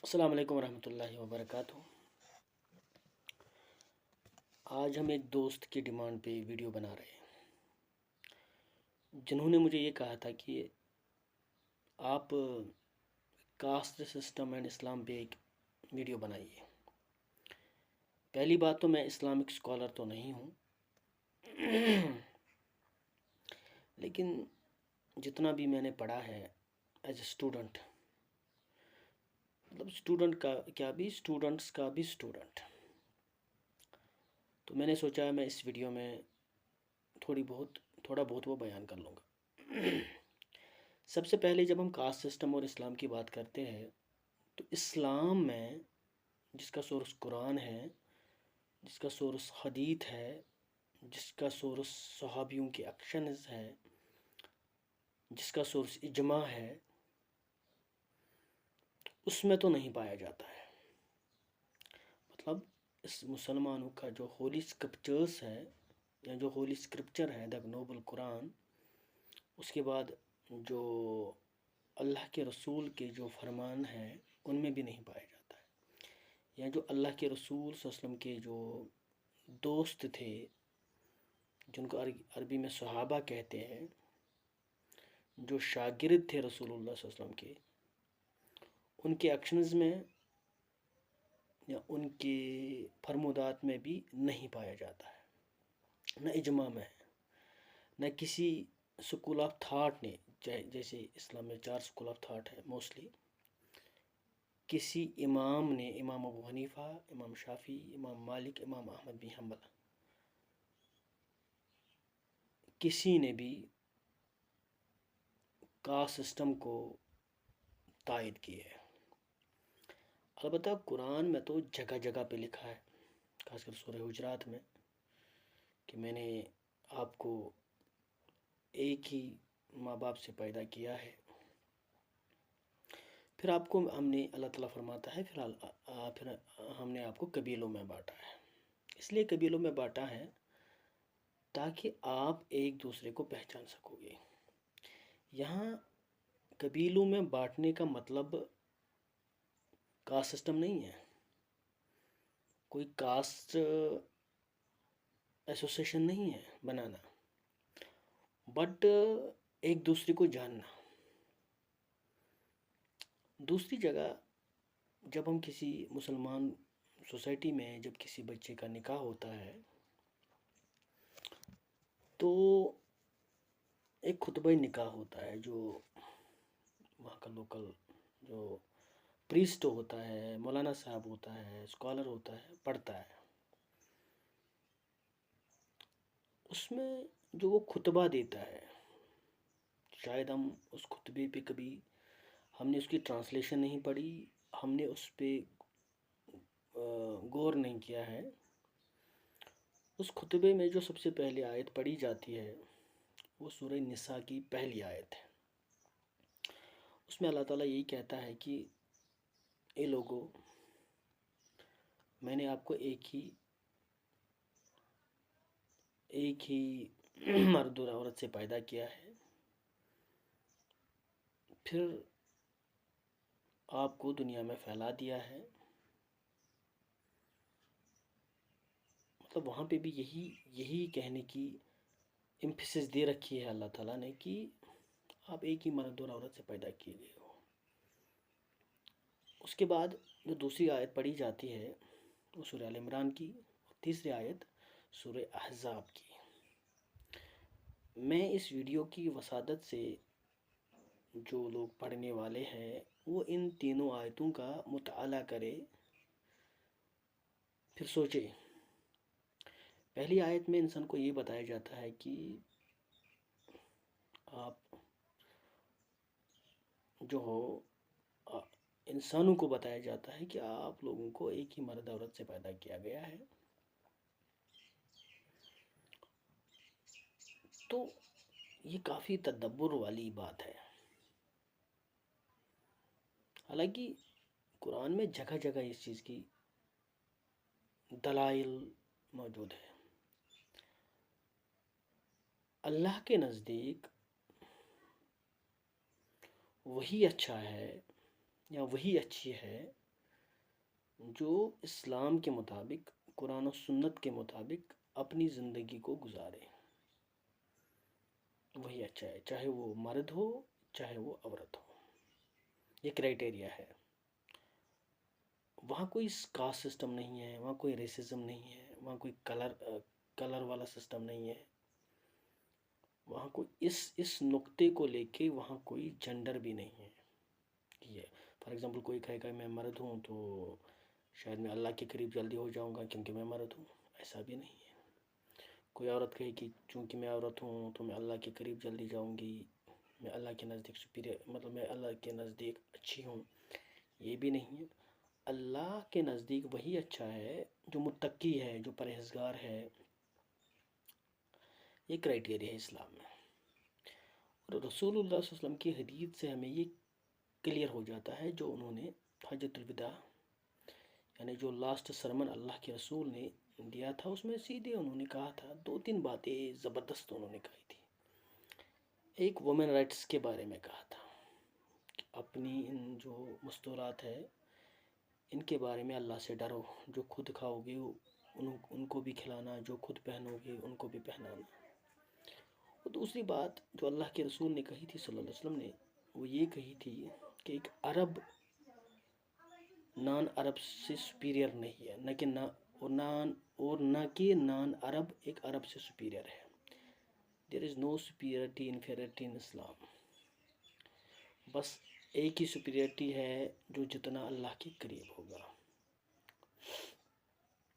السلام علیکم ورحمۃ اللہ وبرکاتہ۔ آج ہم ایک دوست کی ڈیمانڈ پہ ویڈیو بنا رہے ہیں، جنہوں نے مجھے یہ کہا تھا کہ آپ کاسٹ سسٹم اینڈ اسلام پہ ایک ویڈیو بنائیے۔ پہلی بات تو میں اسلامک اسکالر تو نہیں ہوں، لیکن جتنا بھی میں نے پڑھا ہے ایز اے اسٹوڈنٹ، مطلب اسٹوڈنٹ کا کیا بھی اسٹوڈنٹس کا بھی اسٹوڈنٹ، تو میں نے سوچا میں اس ویڈیو میں تھوڑا بہت وہ بیان کر لوں گا۔ سب سے پہلے جب ہم کاسٹ سسٹم اور اسلام کی بات کرتے ہیں تو اسلام میں جس کا سورس قرآن ہے، جس کا سورس حدیث ہے، جس کا سورس صحابیوں کے ایکشنز ہے، جس کا سورس اجماع ہے، اس میں تو نہیں پایا جاتا ہے۔ مطلب اس مسلمانوں کا جو ہولی اسکرپچرس ہے یا جو ہولی اسکرپچر ہے دا نوبل قرآن، اس کے بعد جو اللہ کے رسول کے جو فرمان ہیں ان میں بھی نہیں پایا جاتا ہے، یا جو اللہ کے رسول صلی اللہ علیہ وسلم کے جو دوست تھے جن کو عربی میں صحابہ کہتے ہیں، جو شاگرد تھے رسول اللہ صلی اللہ علیہ وسلم کے، ان کے ایکشنز میں یا ان کے فرمودات میں بھی نہیں پایا جاتا ہے، نہ اجماع میں ہے، نہ کسی سکول آف تھاٹ نے، جیسے اسلام میں 4 سکول آف تھاٹ ہے موسٹلی، کسی امام نے، امام ابو حنیفہ، امام شافعی، امام مالک، امام احمد بن حنبل، کسی نے بھی کاسٹ سسٹم کو تائید کی ہے۔ البتہ قرآن میں تو جگہ جگہ پہ لکھا ہے، خاص کر سورہ حجرات میں، کہ میں نے آپ کو ایک ہی ماں باپ سے پیدا کیا ہے۔ پھر آپ کو اللہ تعالیٰ فرماتا ہے پھر ہم نے آپ کو قبیلوں میں بانٹا ہے۔ اس لیے قبیلوں میں بانٹا ہے تاکہ آپ ایک دوسرے کو پہچان سکو گے۔ یہاں قبیلوں میں بانٹنے کا مطلب کاسٹ سسٹم نہیں ہے، کوئی کاسٹ ایسوسیشن نہیں ہے بنانا، بٹ ایک دوسرے کو جاننا۔ دوسری جگہ جب ہم کسی مسلمان سوسائٹی میں جب کسی بچے کا نکاح ہوتا ہے تو ایک خطبہ نکاح ہوتا ہے، جو وہاں کا لوکل جو پریسٹ ہوتا ہے، مولانا صاحب ہوتا ہے، اسکالر ہوتا ہے، پڑھتا ہے۔ اس میں جو وہ خطبہ دیتا ہے، شاید ہم اس خطبے پہ کبھی ہم نے اس کی ٹرانسلیشن نہیں پڑھی، ہم نے اس پہ غور نہیں کیا ہے۔ اس خطبے میں جو سب سے پہلی آیت پڑھی جاتی ہے وہ سورہ نساء کی پہلی آیت ہے۔ اس میں اللہ تعالیٰ یہی کہتا ہے کہ اے لوگو، میں نے آپ کو ایک ہی مرد اور عورت سے پیدا کیا ہے، پھر آپ کو دنیا میں پھیلا دیا ہے۔ مطلب وہاں پہ بھی یہی کہنے کی ایمفیسس دے رکھی ہے اللہ تعالیٰ نے کہ آپ ایک ہی مرد اور عورت سے پیدا کیے گئے ہو۔ اس کے بعد جو دوسری آیت پڑھی جاتی ہے وہ سورہ آل عمران کی، اور تیسری آیت سورہ احزاب کی۔ میں اس ویڈیو کی وسادت سے جو لوگ پڑھنے والے ہیں وہ ان تینوں آیتوں کا مطالعہ کرے، پھر سوچے۔ پہلی آیت میں انسان کو یہ بتایا جاتا ہے کہ آپ جو ہو، انسانوں کو بتایا جاتا ہے کہ آپ لوگوں کو ایک ہی مرد عورت سے پیدا کیا گیا ہے۔ تو یہ کافی تدبر والی بات ہے۔ حالانکہ قرآن میں جگہ جگہ اس چیز کی دلائل موجود ہے۔ اللہ کے نزدیک وہی اچھا ہے یا وہی اچھی ہے جو اسلام کے مطابق، قرآن و سنت کے مطابق اپنی زندگی کو گزارے، وہی اچھا ہے، چاہے وہ مرد ہو چاہے وہ عورت ہو۔ یہ کرائٹیریا ہے۔ وہاں کوئی کاسٹ سسٹم نہیں ہے، وہاں کوئی ریسزم نہیں ہے، وہاں کوئی کلر والا سسٹم نہیں ہے، وہاں کوئی اس نقطے کو لے کے وہاں کوئی جنڈر بھی نہیں ہے۔ یہ فار ایگزامپل کوئی کہے کہ میں مرد ہوں تو شاید میں اللہ کے قریب جلدی ہو جاؤں گا کیونکہ میں مرد ہوں، ایسا بھی نہیں ہے۔ کوئی عورت کہے کہ چونکہ میں عورت ہوں تو میں اللہ کے قریب جلدی جاؤں گی، میں اللہ کے نزدیک سپیریئر، مطلب میں اللہ کے نزدیک اچھی ہوں، یہ بھی نہیں ہے۔ اللہ کے نزدیک وہی اچھا ہے جو متقی ہے، جو پرہیزگار ہے۔ یہ کرائٹیریا ہے اسلام میں، اور رسول اللہ صلی اللہ علیہ وسلم کی حدیث سے ہمیں یہ کلیئر ہو جاتا ہے۔ جو انہوں نے حجۃ الوداع، یعنی جو لاسٹ سرمن اللہ کے رسول نے دیا تھا، اس میں سیدھے انہوں نے کہا تھا، 2-3 باتیں زبردست انہوں نے کہی تھی۔ ایک وومن رائٹس کے بارے میں کہا تھا کہ اپنی ان جو مستورات ہے ان کے بارے میں اللہ سے ڈرو، جو خود کھاؤ گے ان کو بھی کھلانا، جو خود پہنو گے ان کو بھی پہنانا۔ اور دوسری بات جو اللہ کے رسول نے کہی تھی صلی اللہ علیہ وسلم نے، وہ یہ کہی تھی کہ ایک عرب نان عرب سے سپیریئر نہیں ہے، نہ کہ نان عرب ایک عرب سے سپیریئر ہے۔ دیر از نو سپیریئرٹی انفیریئرٹی ان اسلام۔ بس ایک ہی سپیریئرٹی ہے جو جتنا اللہ کے قریب ہوگا۔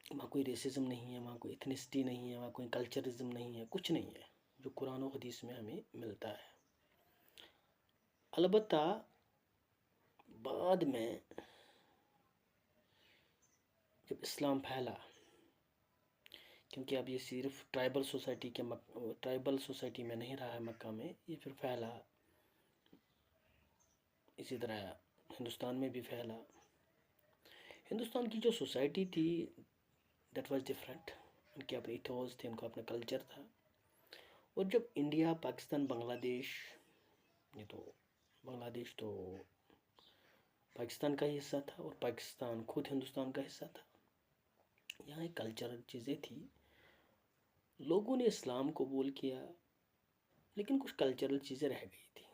وہاں کوئی ریسزم نہیں ہے، وہاں کوئی ایتھنسٹی نہیں ہے، وہاں کوئی کلچرزم نہیں ہے، کچھ نہیں ہے جو قرآن و حدیث میں ہمیں ملتا ہے۔ البتہ بعد میں جب اسلام پھیلا، کیونکہ اب یہ صرف ٹرائبل سوسائٹی میں نہیں رہا ہے مکہ میں، یہ پھر پھیلا، اسی طرح ہندوستان میں بھی پھیلا۔ ہندوستان کی جو سوسائٹی تھی دیٹ واز ڈفرینٹ، ان کے اپنے ایتھوس تھے، ان کا اپنا کلچر تھا۔ اور جب انڈیا، پاکستان، بنگلہ دیش، یہ تو بنگلہ دیش تو پاکستان کا ہی حصہ تھا اور پاکستان خود ہندوستان کا حصہ تھا، یہاں ایک کلچرل چیزیں تھی، لوگوں نے اسلام قبول کیا لیکن کچھ کلچرل چیزیں رہ گئی تھی۔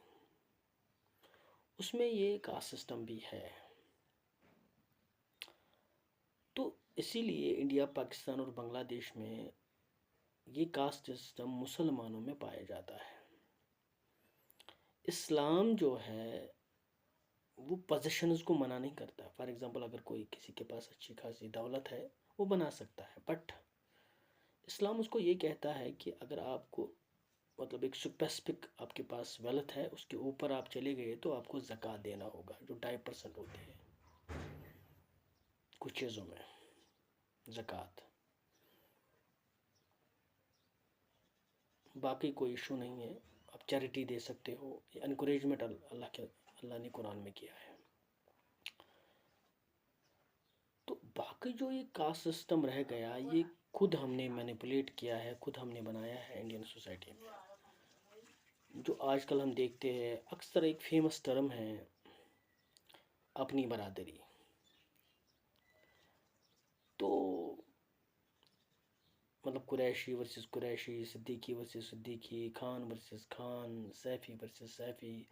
اس میں یہ کاسٹ سسٹم بھی ہے، تو اسی لیے انڈیا، پاکستان اور بنگلہ دیش میں یہ کاسٹ سسٹم مسلمانوں میں پایا جاتا ہے۔ اسلام جو ہے وہ پوزیشنز کو منع نہیں کرتا۔ فار ایگزامپل اگر کوئی کسی کے پاس اچھی خاصی دولت ہے وہ بنا سکتا ہے، بٹ اسلام اس کو یہ کہتا ہے کہ اگر آپ کو مطلب ایک اسپیسیفک آپ کے پاس ویلتھ ہے، اس کے اوپر آپ چلے گئے تو آپ کو زکوٰۃ دینا ہوگا، جو 2.5% ہوتی ہے کچھ چیزوں میں زکوٰۃ۔ باقی کوئی ایشو نہیں ہے، آپ چیریٹی دے سکتے ہو، یہ انکریجمنٹ اللہ نے قرآن میں کیا ہے۔ تو باقی جو یہ کاسٹ سسٹم رہ گیا، یہ خود ہم نے مینیپولیٹ کیا ہے، خود ہم نے بنایا ہے انڈین سوسائٹی میں۔ جو آج کل ہم دیکھتے ہیں، اکثر ایک فیمس ٹرم ہے اپنی برادری، تو مطلب Qureshi versus Qureshi, Siddiqui versus Siddiqui, Khan versus Khan, Saifi versus Saifi,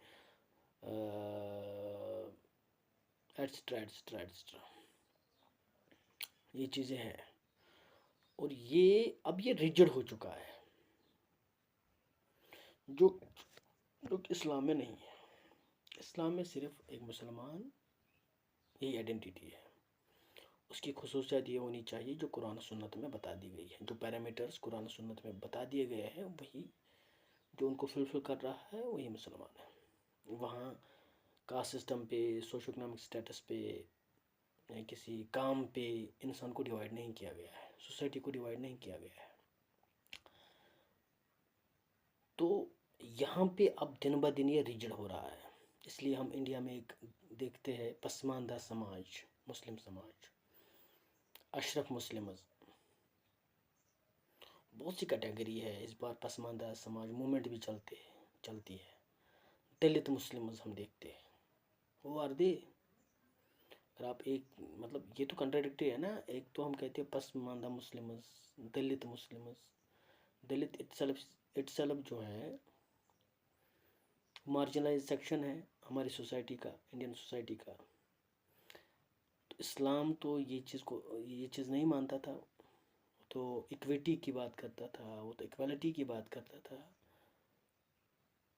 et cetera et cetera et cetera, یہ چیزیں ہیں، اور اب یہ ریجڈ ہو چکا ہے، جو اسلام میں نہیں ہے۔ اسلام میں صرف ایک مسلمان، یہی آئیڈینٹی ہے، اس کی خصوصیت یہ ہونی چاہیے جو قرآن و سنت میں بتا دی گئی ہے، جو پیرامیٹرز قرآن و سنت میں بتا دیے گئے ہیں، وہی جو ان کو فلفل کر رہا ہے وہی مسلمان ہے۔ وہاں کاسٹ سسٹم پہ، سوشو اکنامک سٹیٹس پہ، یا کسی کام پہ انسان کو ڈیوائیڈ نہیں کیا گیا ہے، سوسائٹی کو ڈیوائیڈ نہیں کیا گیا ہے۔ تو یہاں پہ اب دن بہ دن یہ ریجڈ ہو رہا ہے، اس لیے ہم انڈیا میں ایک دیکھتے ہیں پسماندہ سماج، مسلم سماج، اشرف مسلمز، بہت سی کیٹیگری ہے اس بار پسماندہ سماج موومنٹ بھی چلتی ہے۔ دلت مسلمز ہم دیکھتے ہیں، وہ آر دے اگر آپ ایک مطلب یہ تو کنٹراڈکٹری ہے نا، ایک تو ہم کہتے ہیں پسماندہ Muslims, Dalit Muslims. Dalit it self جو ہے مارجنلائز سیکشن ہے ہماری سوسائٹی کا، انڈین سوسائٹی کا. تو اسلام تو یہ چیز نہیں مانتا تھا، تو ایکویٹی کی بات کرتا تھا، وہ تو ایکویلٹی کی بات کرتا تھا.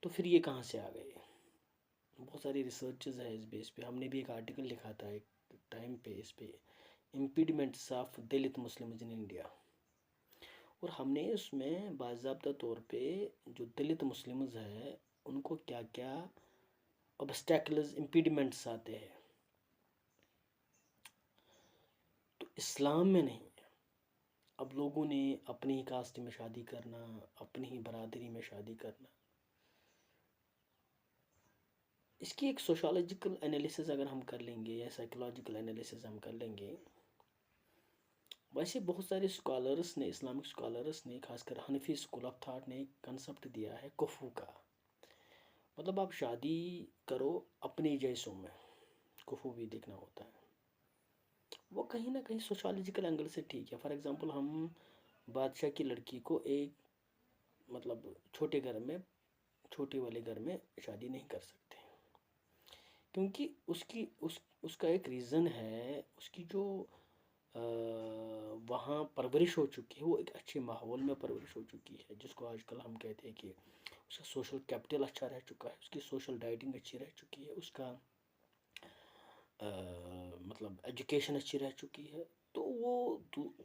تو پھر یہ کہاں سے آ گئے؟ بہت ساری ریسرچز ہے اس بیس پہ. ہم نے بھی ایک آرٹیکل لکھا تھا ایک ٹائم پہ اس پہ، impediments of Dalit Muslims in India. اور ہم نے اس میں باضابطہ طور پہ جو دلت مسلمز ہے ان کو کیا کیا obstacles امپیڈمنٹس آتے ہیں، تو اسلام میں نہیں. اب لوگوں نے اپنی ہی کاسٹ میں شادی کرنا، اپنی ہی برادری میں شادی کرنا. اس کی ایک سوشالوجیکل انالیسز اگر ہم کر لیں گے یا سائیکولوجیکل انالیسز ہم کر لیں گے، ویسے بہت سارے اسکالرس نے، اسلامک اسکالرس نے، خاص کر حنفی اسکول آف تھاٹ نے ایک کنسپٹ دیا ہے کفو کا. مطلب آپ شادی کرو اپنی جیسوں میں، کفو بھی دیکھنا ہوتا ہے. وہ کہیں نہ کہیں سوشالوجیکل اینگل سے ٹھیک ہے. فار ایگزامپل ہم بادشاہ کی لڑکی کو ایک مطلب چھوٹے والے گھر میں شادی نہیں کر سکتے، کیونکہ اس کا ایک ریزن ہے. اس کی جو وہاں پرورش ہو چکی ہے، وہ ایک اچھے ماحول میں پرورش ہو چکی ہے، جس کو آج کل ہم کہتے ہیں کہ اس کا سوشل کیپٹل اچھا رہ چکا ہے، اس کی سوشل ڈائٹنگ اچھی رہ چکی ہے، اس کا مطلب ایجوکیشن اچھی رہ چکی ہے. تو وہ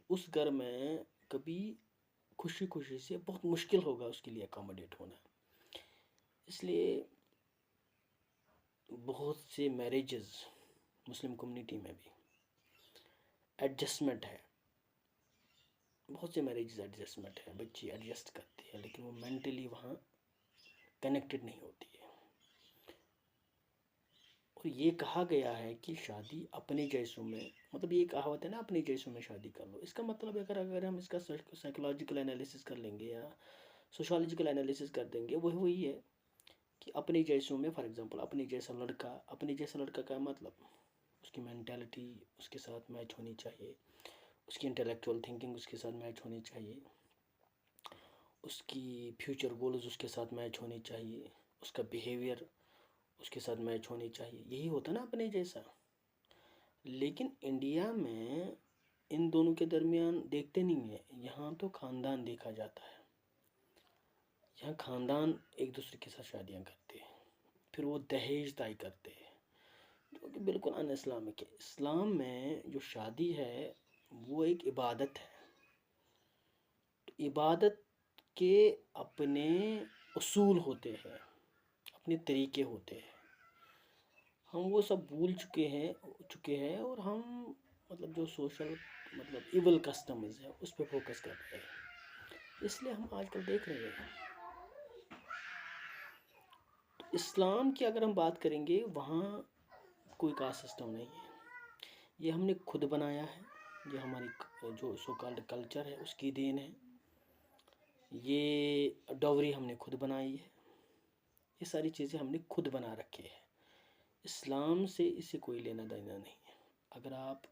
اس گھر میں کبھی خوشی سے بہت مشکل ہوگا اس کے لیے اکاموڈیٹ ہونا. اس لیے بہت سے میریجز مسلم کمیونٹی میں بھی ایڈجسٹمنٹ ہے، بہت سے میریجز ایڈجسٹمنٹ ہے. بچی ایڈجسٹ کرتی ہے لیکن وہ مینٹلی وہاں کنیکٹڈ نہیں ہوتی ہے. اور یہ کہا گیا ہے کہ شادی اپنے جیسوں میں، مطلب یہ کہاوت ہے نا، اپنے جیسوں میں شادی کر لو. اس کا مطلب اگر ہم اس کا سائیکولوجیکل انالیسس کر لیں گے یا سوشالوجیکل انالیسس کر دیں گے، وہی ہے کہ اپنے جیسوں میں. فار ایگزامپل اپنے جیسا لڑکا کا مطلب اس کی مینٹیلٹی اس کے ساتھ میچ ہونی چاہیے، اس کی انٹلیکچوئل تھنکنگ اس کے ساتھ میچ ہونی چاہیے، اس کی فیوچر گولز اس کے ساتھ میچ ہونی چاہیے، اس کا بیہیویئر اس کے ساتھ میچ ہونی چاہیے. یہی ہوتا نا اپنے جیسا. لیکن انڈیا میں ان دونوں کے درمیان دیکھتے نہیں ہیں. یہاں تو خاندان دیکھا جاتا ہے. یہاں خاندان ایک دوسرے کے ساتھ شادیاں کرتے ہیں، پھر وہ دہیج طے کرتے ہیں، جو کہ بالکل ان اسلامک ہے. اسلام میں جو شادی ہے وہ ایک عبادت ہے. تو عبادت کے اپنے اصول ہوتے ہیں، اپنے طریقے ہوتے ہیں. ہم وہ سب بھول چکے ہیں اور ہم مطلب جو سوشل مطلب ایول کسٹمز ہے اس پہ فوکس کر رہے ہیں. اس لیے ہم آج کل دیکھ رہے ہیں تو اسلام کی اگر ہم بات کریں گے، وہاں کوئی کاسٹ سسٹم نہیں ہے. یہ ہم نے خود بنایا ہے. یہ ہماری جو سو کالڈ کلچر ہے اس کی دین ہے. یہ ڈوری ہم نے خود بنائی ہے. یہ ساری چیزیں ہم نے خود بنا رکھے ہیں. اسلام سے اسے کوئی لینا دینا نہیں ہے. اگر آپ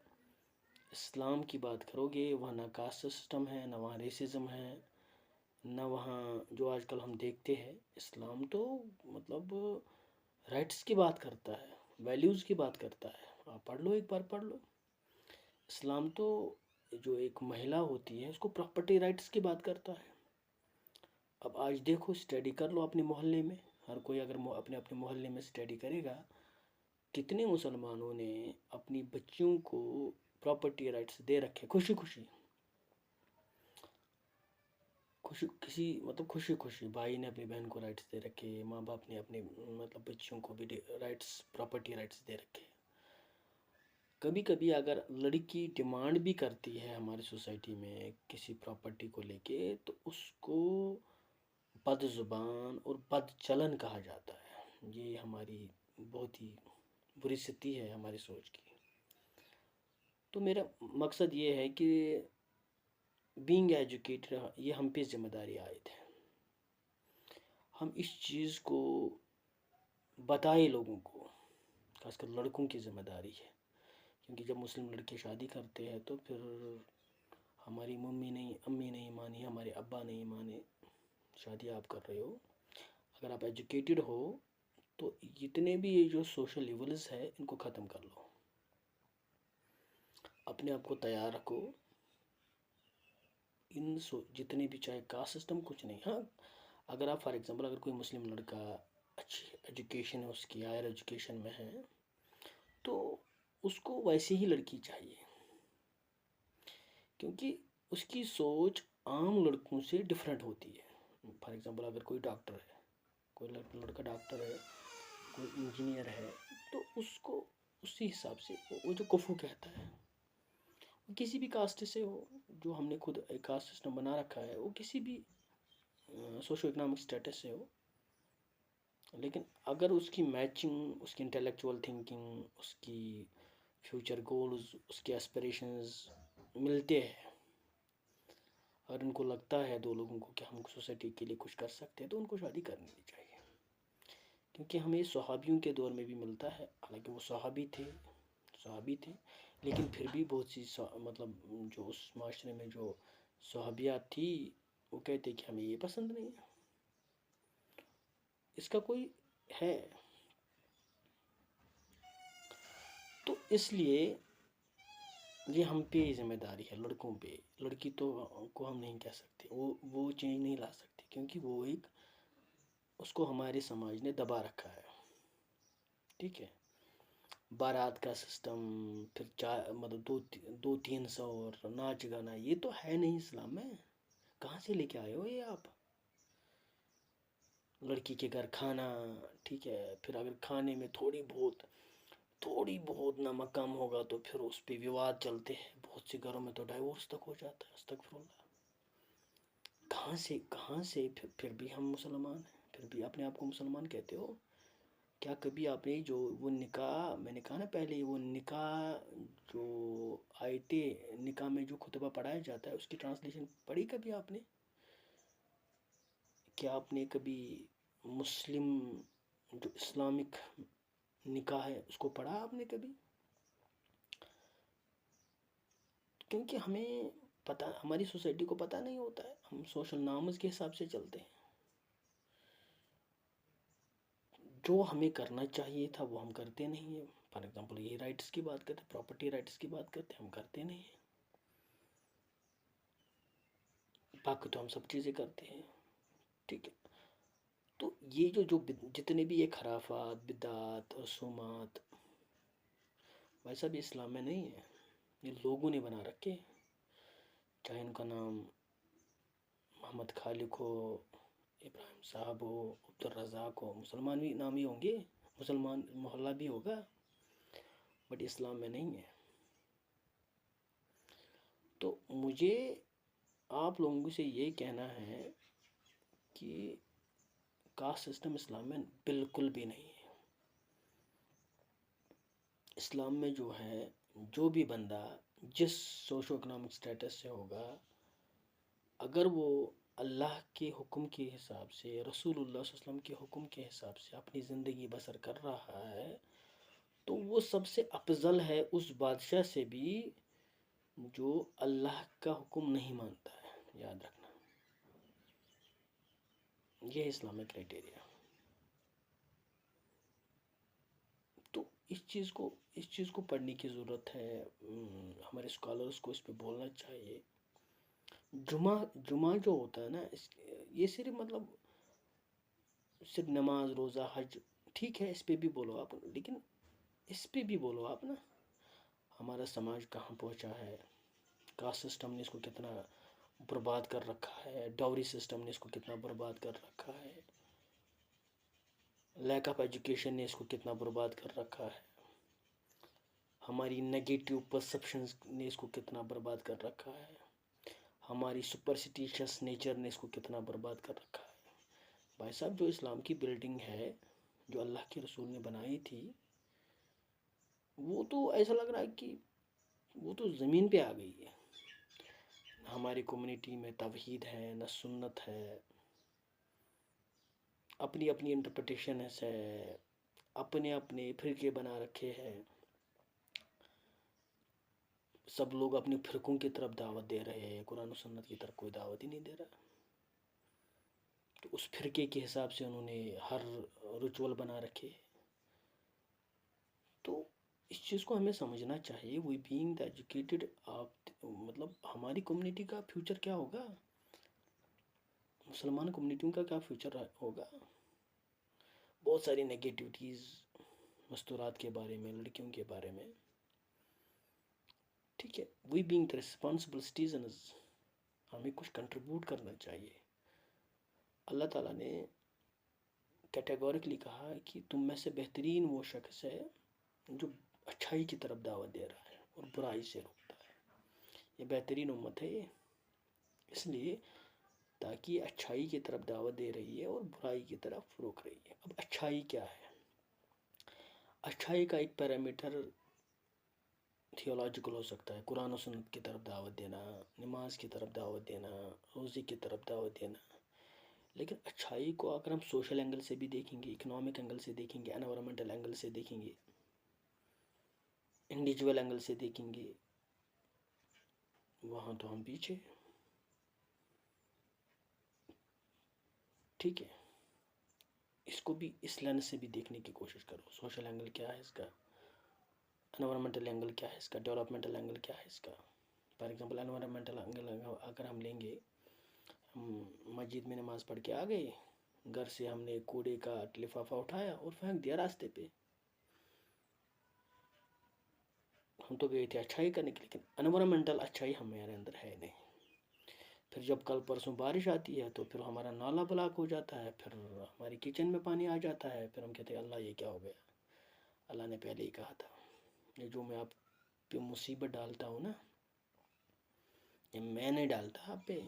اسلام کی بات کرو گے، وہاں نہ کاسٹ سسٹم ہے، نہ وہاں ریسزم ہے، نہ وہاں جو آج کل ہم دیکھتے ہیں. اسلام تو مطلب رائٹس کی بات کرتا ہے، ویلیوز کی بات کرتا ہے. آپ پڑھ لو، ایک بار پڑھ لو. اسلام تو جو ایک مہیلا ہوتی ہے اس کو پراپرٹی رائٹس کی بات کرتا ہے. اب آج دیکھو، اسٹڈی کر لو اپنے محلے میں. ہر کوئی اگر اپنے محلے میں اسٹڈی کرے گا، کتنے مسلمانوں نے اپنی بچیوں کو پراپرٹی رائٹس دے رکھے، خوشی خوشی بھائی نے اپنی بہن کو رائٹس دے رکھے، ماں باپ نے اپنے مطلب بچیوں کو بھی پراپرٹی رائٹس دے رکھے. کبھی کبھی اگر لڑکی ڈیمانڈ بھی کرتی ہے ہماری سوسائٹی میں کسی پراپرٹی کو لے کے، تو اس کو بد زبان اور بد چلن کہا جاتا ہے. یہ ہماری بہت ہی بری ستی ہے ہماری سوچ کی. تو میرا مقصد یہ ہے کہ بینگ ایجوکیٹڈ یہ ہم پہ ذمہ داری عائد ہے. ہم اس چیز کو بتائے لوگوں کو، خاص کر لڑکوں کی ذمہ داری ہے کیونکہ جب مسلم لڑکے شادی کرتے ہیں تو پھر ہماری امی نہیں مانی، ہمارے ابا نہیں مانے، شادی آپ کر رہے ہو، اگر آپ ایجوکیٹڈ ہو تو جتنے بھی یہ جو سوشل لیولز ہے ان کو ختم کر لو، اپنے آپ کو تیار رکھو، جتنے بھی چاہے کاسٹ سسٹم کچھ نہیں. ہاں اگر آپ فار ایگزامپل اگر کوئی مسلم لڑکا اچھی ایجوکیشن ہے اس کی، ہائر ایجوکیشن میں ہے، تو اس کو ویسی ہی لڑکی چاہیے، کیونکہ اس کی سوچ عام لڑکوں سے ڈفرینٹ ہوتی ہے. فار ایگزامپل اگر کوئی ڈاکٹر ہے، کوئی لڑکا ڈاکٹر ہے، کوئی انجینئر ہے، تو اس کو اسی حساب سے وہ جو کفو کہتا ہے، کسی بھی کاسٹ سے ہو، جو ہم نے خود ایک کاسٹ سسٹم بنا رکھا ہے، وہ کسی بھی سوشو اکنامک سٹیٹس سے ہو، لیکن اگر اس کی میچنگ، اس کی انٹلیکچوئل تھنکنگ، اس کی فیوچر گولز، اس کے ایسپریشنز ملتے ہیں، اگر ان کو لگتا ہے دو لوگوں کو کہ ہم سوسائٹی کے لیے کچھ کر سکتے ہیں، تو ان کو شادی کرنی چاہیے. کیونکہ ہمیں صحابیوں کے دور میں بھی ملتا ہے، حالانکہ وہ صحابی تھے، لیکن پھر بھی بہت سی مطلب جو اس معاشرے میں جو صحابیات تھی، وہ کہتے کہ ہمیں یہ پسند نہیں ہے. اس کا کوئی ہے، تو اس لیے یہ ہم پہ ذمہ داری ہے، لڑکوں پہ. لڑکی تو کو ہم نہیں کہہ سکتے، وہ چینج نہیں لا سکتے، کیونکہ وہ ایک اس کو ہمارے سماج نے دبا رکھا ہے. ٹھیک ہے، بارات کا سسٹم، پھر مطلب 200-300 اور ناچ گانا، یہ تو ہے نہیں اسلام میں. کہاں سے لے کے آئے ہو یہ آپ؟ لڑکی کے گھر کھانا، ٹھیک ہے، پھر اگر کھانے میں تھوڑی بہت نمک کم ہوگا تو پھر اس پہ وواد چلتے ہیں. بہت سے گھروں میں تو ڈائیورس تک ہو جاتا ہے. استغفر اللہ. کہاں سے پھر بھی ہم مسلمان ہیں، پھر بھی اپنے آپ کو مسلمان کہتے ہو. کیا کبھی آپ نے جو وہ نکاح، میں نے کہا نا پہلے، وہ نکاح جو آیتیں نکاح میں جو خطبہ پڑھایا جاتا ہے، اس کی ٹرانسلیشن پڑھی کبھی آپ نے؟ کیا آپ نے کبھی مسلم جو اسلامک نکاح ہے اس کو پڑھا آپ نے کبھی؟ کیونکہ ہمیں پتہ، ہماری سوسائٹی کو پتہ نہیں ہوتا ہے، ہم سوشل نارمز کے حساب سے چلتے ہیں. جو ہمیں کرنا چاہیے تھا وہ ہم کرتے نہیں ہیں. فار ایگزامپل یہ رائٹس کی بات کرتے ہیں، پراپرٹی رائٹس کی بات کرتے ہیں، ہم کرتے نہیں ہیں. باقی تو ہم سب چیزیں کرتے ہیں. ٹھیک ہے، تو یہ جو جتنے بھی یہ خرافات، بدعات، رسومات، ویسا بھی اسلام میں نہیں ہے. یہ لوگوں نے بنا رکھے، چاہے ان کا نام محمد خالق ہو، ابراہیم صاحب ہو، عبدالرزاق ہو. مسلمان بھی نام ہی ہوں گے، مسلمان محلہ بھی ہوگا، بٹ اسلام میں نہیں ہے. تو مجھے آپ لوگوں سے یہ کہنا ہے کہ کاسٹ سسٹم اسلام میں بالکل بھی نہیں ہے. اسلام میں جو ہے، جو بھی بندہ جس سوشو اکنامک سٹیٹس سے ہوگا، اگر وہ اللہ کے حکم کے حساب سے، رسول اللہ صلی اللہ علیہ وسلم کے حکم کے حساب سے اپنی زندگی بسر کر رہا ہے، تو وہ سب سے افضل ہے اس بادشاہ سے بھی جو اللہ کا حکم نہیں مانتا ہے. یاد رکھنا، یہ اسلامک کرائٹیریا. تو اس چیز کو پڑھنے کی ضرورت ہے. ہمارے اسکالرس کو اس پہ بولنا چاہیے. جمعہ جو ہوتا ہے نا، یہ صرف نماز، روزہ، حج، ٹھیک ہے، اس پہ بھی بولو آپ، لیکن اس پہ بھی بولو آپ نا، ہمارا سماج کہاں پہنچا ہے، کاسٹ سسٹم نے اس کو کتنا برباد کر رکھا ہے، ڈاوری سسٹم نے اس کو کتنا برباد کر رکھا ہے، لیک آف ایجوکیشن نے اس کو کتنا برباد کر رکھا ہے، ہماری نگیٹیو پرسپشنز نے اس کو کتنا برباد کر رکھا ہے، ہماری سپرسٹیشس نیچر نے اس کو کتنا برباد کر رکھا ہے. بھائی صاحب، جو اسلام کی بلڈنگ ہے، جو اللہ کے رسول نے بنائی تھی، وہ تو ایسا لگ رہا ہے کہ وہ تو زمین پہ آ گئی ہے. ہماری کمیونٹی میں توحید ہے، نہ سنت ہے، اپنی اپنی انٹرپریٹیشن ہے، اپنے فرقے بنا رکھے ہیں. سب لوگ اپنی فرقوں کی طرف دعوت دے رہے ہیں، قرآن و سنت کی طرف کوئی دعوت ہی نہیں دے رہا. تو اس فرقے کے حساب سے انہوں نے ہر ریچول بنا رکھے. تو اس چیز کو ہمیں سمجھنا چاہیے. وی بینگ دا ایجوکیٹڈ، آپ مطلب ہماری کمیونٹی کا فیوچر کیا ہوگا، مسلمان کمیونٹیوں کا کیا فیوچر ہوگا. بہت ساری نگیٹیوٹیز مستورات کے بارے میں، لڑکیوں کے بارے میں. ٹھیک ہے، we being the responsible citizens, ہمیں کچھ کنٹریبیوٹ کرنا چاہیے. اللہ تعالیٰ نے کیٹیگورکلی کہا کہ تم میں سے بہترین وہ شخص ہے جو اچھائی کی طرف دعوت دے رہا ہے اور برائی سے روکتا ہے. یہ بہترین امت ہے یہ، اس لیے تاکہ اچھائی کی طرف دعوت دے رہی ہے اور برائی کی طرف روک رہی ہے. اب اچھائی کیا ہے؟ اچھائی کا ایک پیرامیٹر تھیولوجیکل ہو سکتا ہے، قرآن و سنت کی طرف دعوت دینا، نماز کی طرف دعوت دینا، روزی کی طرف دعوت دینا. لیکن اچھائی کو اگر ہم سوشل اینگل سے بھی دیکھیں گے، اکنامک اینگل سے دیکھیں گے، انوائرمنٹل اینگل سے دیکھیں گے، انڈیویجول اینگل سے دیکھیں گے، وہاں تو ہم پیچھے. ٹھیک ہے، اس کو بھی اس لینس سے بھی دیکھنے کی کوشش کرو. سوشل اینگل کیا ہے اس کا، انوائرمنٹل اینگل کیا ہے اس کا، ڈیولپمنٹل اینگل کیا ہے اس کا. فار ایگزامپل انوائرمنٹل اینگل اگر ہم لیں گے، ہم مسجد میں نماز پڑھ کے آ گئے، گھر سے ہم نے کوڑے کا لفافہ اٹھایا اور پھینک دیا راستے پہ. ہم تو گئے تھے اچھائی کرنے کے، لیکن انوائرمنٹل اچھائی ہمارے اندر ہے نہیں. پھر جب کل پرسوں بارش آتی ہے تو پھر ہمارا نالا بلاک ہو جاتا ہے، پھر ہماری کچن میں پانی آ جاتا ہے. پھر ہم کہتے ہیں اللہ یہ کیا ہو گیا. اللہ نے پہلے ہی کہا تھا، یہ جو میں آپ پہ مصیبت ڈالتا ہوں نا، یہ میں نہیں ڈالتا آپ پہ،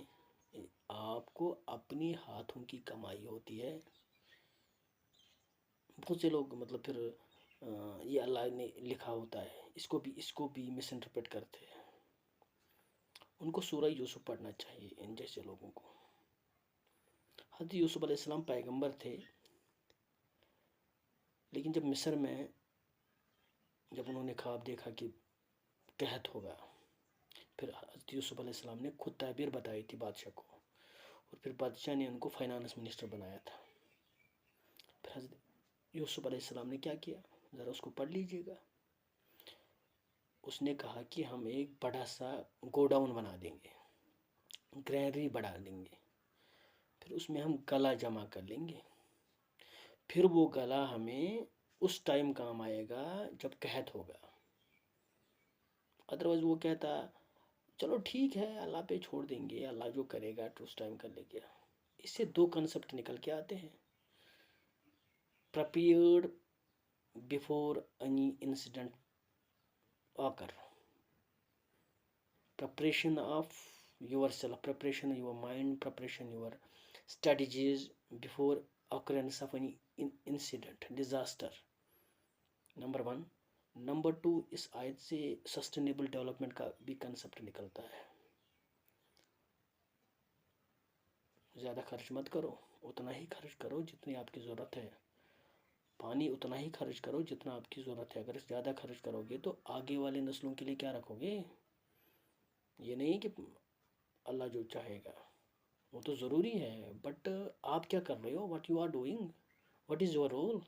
آپ کو اپنی ہاتھوں کی کمائی ہوتی ہے. بہت سے لوگ مطلب پھر یہ اللہ نے لکھا ہوتا ہے، اس کو بھی مس انٹرپریٹ کرتے ہیں. ان کو سورہ یوسف پڑھنا چاہیے ان جیسے لوگوں کو. حضرت یوسف علیہ السلام پیغمبر تھے، لیکن جب مصر میں جب انہوں نے خواب دیکھا کہ قحط ہوگا، پھر حضرت یوسف علیہ السلام نے خود تعبیر بتائی تھی بادشاہ کو، اور پھر بادشاہ نے ان کو فائنانس منسٹر بنایا تھا. پھر حضرت یوسف علیہ السلام نے کیا کیا، ذرا اس کو پڑھ لیجئے گا. اس نے کہا کہ ہم ایک بڑا سا گوڈاؤن بنا دیں گے، گرینری بڑھا دیں گے، پھر اس میں ہم گلا جمع کر لیں گے. پھر وہ گلا ہمیں اس ٹائم کام آئے گا جب قحط ہوگا. ادروائز وہ کہتا چلو ٹھیک ہے اللہ پہ چھوڑ دیں گے، اللہ جو کرے گا تو اس ٹائم کر لے گا. اس سے دو کنسپٹ نکل کے آتے ہیں: prepared before any incident occur. Preparation of yourself, preparation your mind, preparation your strategies before occurrence of any incident, disaster. Number 1. Number 2، اس آیت سے سسٹینیبل ڈیولپمنٹ کا بھی کنسپٹ نکلتا ہے. زیادہ خرچ مت کرو، اتنا ہی خرچ کرو جتنی آپ کی ضرورت ہے. پانی اتنا ہی خرچ کرو جتنا آپ کی ضرورت ہے. اگر زیادہ خرچ کرو گے تو آگے والے نسلوں کے لیے کیا رکھو گے؟ یہ نہیں کہ اللہ جو چاہے گا، وہ تو ضروری ہے، بٹ آپ کیا کر رہے ہو، what you are doing, what is your role.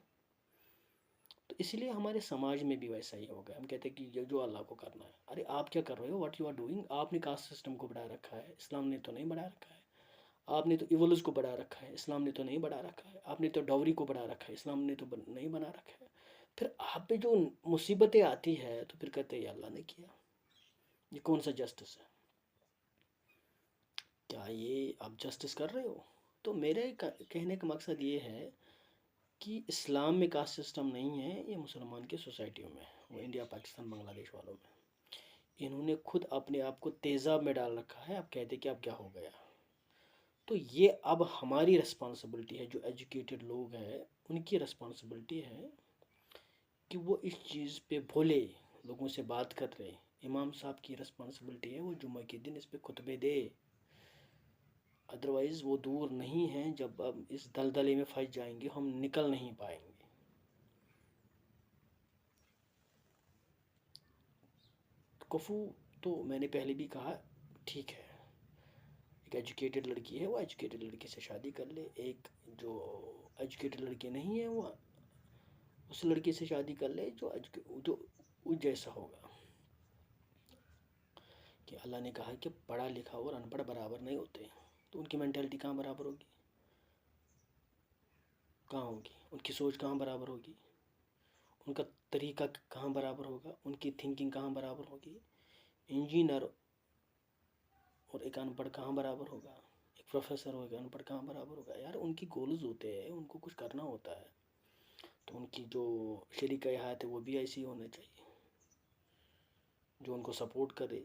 تو اس لیے ہمارے سماج میں بھی ویسا ہی ہوگا. ہم کہتے ہیں کہ یہ جو اللہ کو کرنا ہے، ارے آپ کیا کر رہے ہو، واٹ یو آر ڈوئنگ. آپ نے کاسٹ سسٹم کو بڑھا رکھا ہے، اسلام نے تو نہیں بڑھا رکھا ہے. آپ نے تو ایولز کو بڑھا رکھا ہے، اسلام نے تو نہیں بڑھا رکھا ہے. آپ نے تو ڈاوری کو بڑھا رکھا ہے، اسلام نے تو نہیں بنا رکھا ہے. پھر آپ پہ جو مصیبتیں آتی ہے تو پھر کہتے ہیں یہ اللہ نے کیا. یہ کون سا جسٹس ہے؟ کیا یہ آپ جسٹس کر رہے ہو؟ تو میرے کہنے کا مقصد یہ ہے کہ اسلام میں کاسٹ سسٹم نہیں ہے، یہ مسلمان کی سوسائٹیوں میں، وہ انڈیا پاکستان بنگلہ دیش والوں میں انہوں نے خود اپنے آپ کو تیزاب میں ڈال رکھا ہے. اب کہتے کہ اب کیا ہو گیا. تو یہ اب ہماری رسپانسبلٹی ہے، جو ایجوکیٹڈ لوگ ہیں ان کی رسپانسبلٹی ہے کہ وہ اس چیز پہ بھولے، لوگوں سے بات کر رہے. امام صاحب کی رسپانسبلٹی ہے وہ جمعہ کے دن اس پہ خطبے دے. ادروائز وہ دور نہیں ہیں، جب اب اس دلدلے میں پھنس جائیں گے ہم نکل نہیں پائیں گے. کفو تو میں نے پہلے بھی کہا ٹھیک ہے، ایک ایجوکیٹڈ لڑکی ہے وہ ایجوکیٹڈ لڑکی سے شادی کر لے، ایک جو ایجوکیٹڈ لڑکی نہیں ہے وہ اس لڑکی سے شادی کر لے جو جیسا ہوگا، کہ اللہ نے کہا کہ پڑھا لکھا اور ان پڑھ برابر نہیں ہوتے، تو ان کی مینٹلٹی کہاں برابر ہوگی، کہاں ہوگی، ان کی سوچ کہاں برابر ہوگی، ان کا طریقہ کہاں برابر ہوگا، ان کی تھنکنگ کہاں برابر ہوگی، انجینئر اور ایک ان پڑھ کہاں برابر ہوگا، ایک پروفیسر ہوگا ان پڑھ کہاں برابر ہوگا؟ یار ان کی گولز ہوتے ہیں، ان کو کچھ کرنا ہوتا ہے، تو ان کی جو شریکہ حیات ہے وہ بھی ایسی ہونا چاہیے، جو ان کو سپورٹ کرے،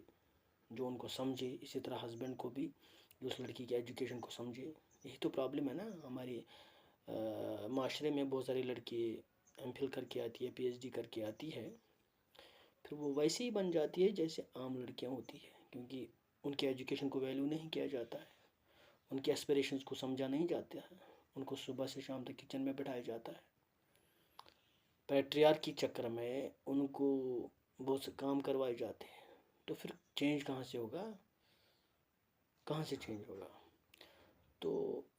جو ان کو سمجھے، اسی طرح ہسبینڈ کو بھی جو اس لڑکی کی ایجوکیشن کو سمجھے۔ یہی تو پرابلم ہے نا ہماری معاشرے میں، بہت ساری لڑکی ایم فل کر کے آتی ہے، پی ایچ ڈی کر کے آتی ہے، پھر وہ ویسے ہی بن جاتی ہے جیسے عام لڑکیاں ہوتی ہیں، کیونکہ ان کی ایجوکیشن کو ویلیو نہیں کیا جاتا ہے، ان کے اسپریشنز کو سمجھا نہیں جاتا ہے، ان کو صبح سے شام تک کچن میں بٹھایا جاتا ہے، پیٹریارکی چکر میں ان کو بہت سے کام کروائے جاتے ہیں، تو پھر چینج کہاں سے ہوگا، کہاں سے چینج ہوگا؟ تو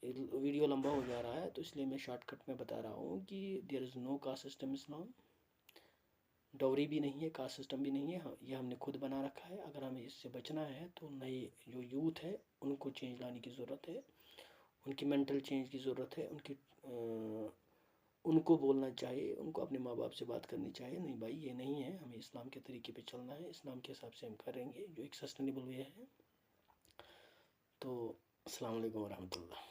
ویڈیو لمبا ہو جا رہا ہے، تو اس لیے میں شارٹ کٹ میں بتا رہا ہوں کہ دیر از نو کاسٹ سسٹم اسلام، ڈوری بھی نہیں ہے، کاسٹ سسٹم بھی نہیں ہے، یہ ہم نے خود بنا رکھا ہے۔ اگر ہمیں اس سے بچنا ہے تو نئی جو یوتھ ہے ان کو چینج لانے کی ضرورت ہے، ان کی مینٹل چینج کی ضرورت ہے، ان کو بولنا چاہیے، ان کو اپنے ماں باپ سے بات کرنی چاہیے، نہیں بھائی یہ نہیں ہے، ہمیں اسلام کے طریقے پہ چلنا ہے، اسلام کے حساب سے ہم کریں گے جو ایک سسٹینیبل وے ہے۔ تو السلام علیکم ورحمۃ اللہ۔